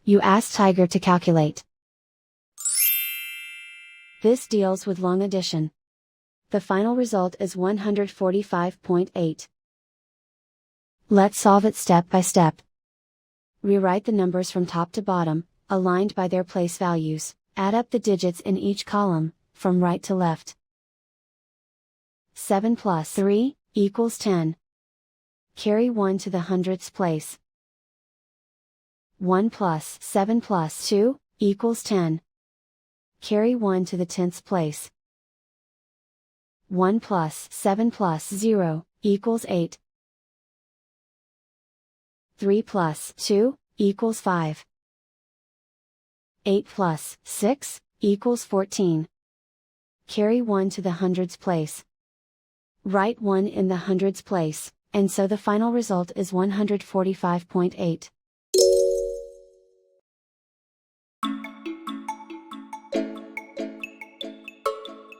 You ask Tiger to calculate. This deals with long addition. The final result is 145.8. Let's solve it step by step. Rewrite the numbers from top to bottom, aligned by their place values, add up the digits in each column, from right to left. 7 plus 3 equals 10. Carry 1 to the hundredths place. 1 plus 7 plus 2 equals 10. Carry 1 to the tenths place. 1 plus 7 plus 0 equals 8. 3 plus 2 equals 5. 8 plus 6 equals 14. Carry 1 to the hundreds place. Write 1 in the hundreds place, and so the final result is 145.8.